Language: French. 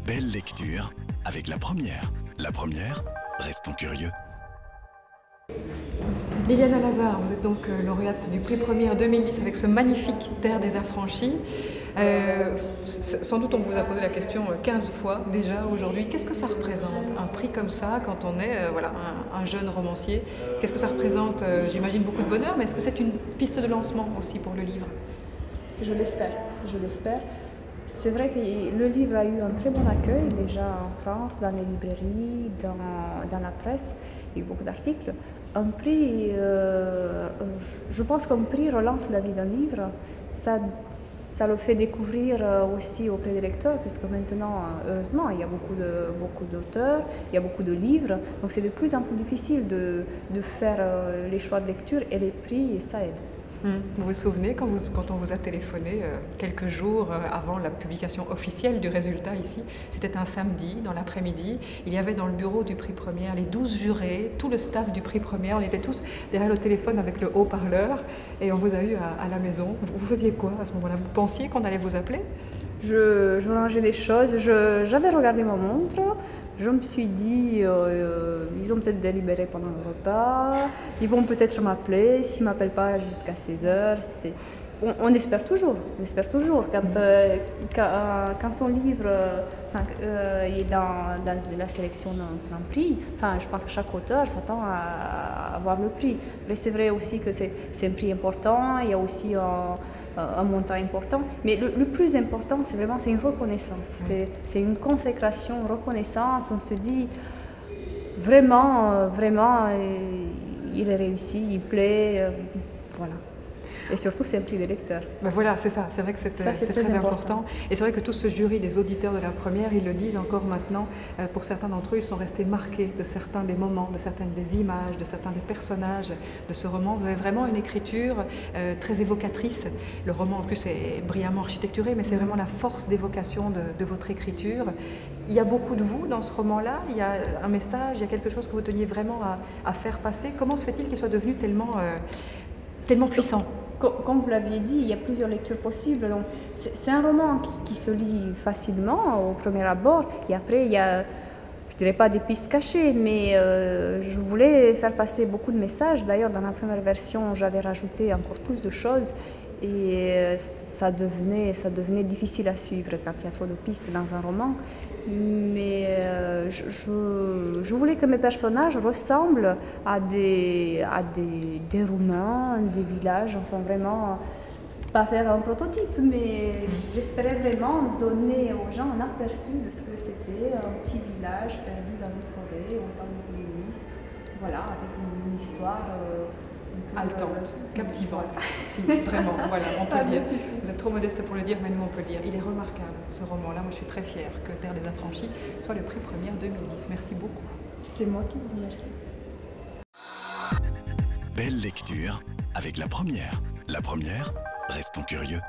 Belle lecture avec la première. La première, restons curieux. Liliana Lazare, vous êtes donc lauréate du prix Première 2010 avec ce magnifique Terre des Affranchis. Sans doute on vous a posé la question 15 fois déjà aujourd'hui. Qu'est-ce que ça représente un prix comme ça quand on est voilà, un jeune romancier? Qu'est-ce que ça représente? J'imagine beaucoup de bonheur, mais est-ce que c'est une piste de lancement aussi pour le livre? Je l'espère, je l'espère. C'est vrai que le livre a eu un très bon accueil déjà en France, dans les librairies, dans la presse, il y a eu beaucoup d'articles. Un prix, je pense qu'un prix relance la vie d'un livre, ça le fait découvrir aussi auprès des lecteurs, puisque maintenant, heureusement, il y a beaucoup d'auteurs, il y a beaucoup de livres, donc c'est de plus en plus difficile de faire les choix de lecture, et les prix, et ça aide. Vous vous souvenez quand on vous a téléphoné quelques jours avant la publication officielle du résultat ici, c'était un samedi dans l'après-midi, il y avait dans le bureau du prix Première les 12 jurés, tout le staff du prix Première, on était tous derrière le téléphone avec le haut-parleur et on vous a eu à la maison. Vous faisiez quoi à ce moment-là? Vous pensiez qu'on allait vous appeler? Je rangeais des choses, j'avais regardé ma montre, je me suis dit, ils ont peut-être délibéré pendant le repas, ils vont peut-être m'appeler, s'ils ne m'appellent pas jusqu'à 16h, on espère toujours, quand son livre est dans la sélection d'un prix, je pense que chaque auteur s'attend à avoir le prix. Mais c'est vrai aussi que c'est un prix important, il y a aussi un montant important, mais le plus important, c'est une reconnaissance, c'est une consécration, une reconnaissance, on se dit vraiment, il est réussi, il plaît, voilà. Et surtout, c'est un prix des lecteurs. Ben voilà, c'est ça. C'est vrai que c'est très important. Et c'est vrai que tout ce jury des auditeurs de la première, ils le disent encore maintenant. Pour certains d'entre eux, ils sont restés marqués de certains des moments, de certaines des images, de certains des personnages de ce roman. Vous avez vraiment une écriture très évocatrice. Le roman, en plus, est brillamment architecturé, mais c'est vraiment la force d'évocation de votre écriture. Il y a beaucoup de vous dans ce roman-là. Il y a un message, il y a quelque chose que vous teniez vraiment à faire passer. Comment se fait-il qu'il soit devenu tellement puissant? Comme vous l'aviez dit, il y a plusieurs lectures possibles. Donc c'est un roman qui se lit facilement au premier abord. Et après, il y a, je ne dirais pas des pistes cachées, mais je voulais faire passer beaucoup de messages. D'ailleurs, dans la première version, j'avais rajouté encore plus de choses. Et ça devenait difficile à suivre quand il y a trop de pistes dans un roman. Mais je voulais que mes personnages ressemblent à des Roumains, des villages, enfin vraiment, pas faire un prototype, mais j'espérais vraiment donner aux gens un aperçu de ce que c'était un petit village perdu dans une forêt au temps communiste, voilà, avec une histoire haletante, captivante, si, vraiment, voilà, on peut le dire. Vous êtes trop modeste pour le dire, mais nous on peut le dire. Il est remarquable, ce roman-là. Moi je suis très fière que Terre des Affranchis soit le prix Première 2010. Merci beaucoup. C'est moi qui vous remercie. Belle lecture avec la première. La première, restons curieux.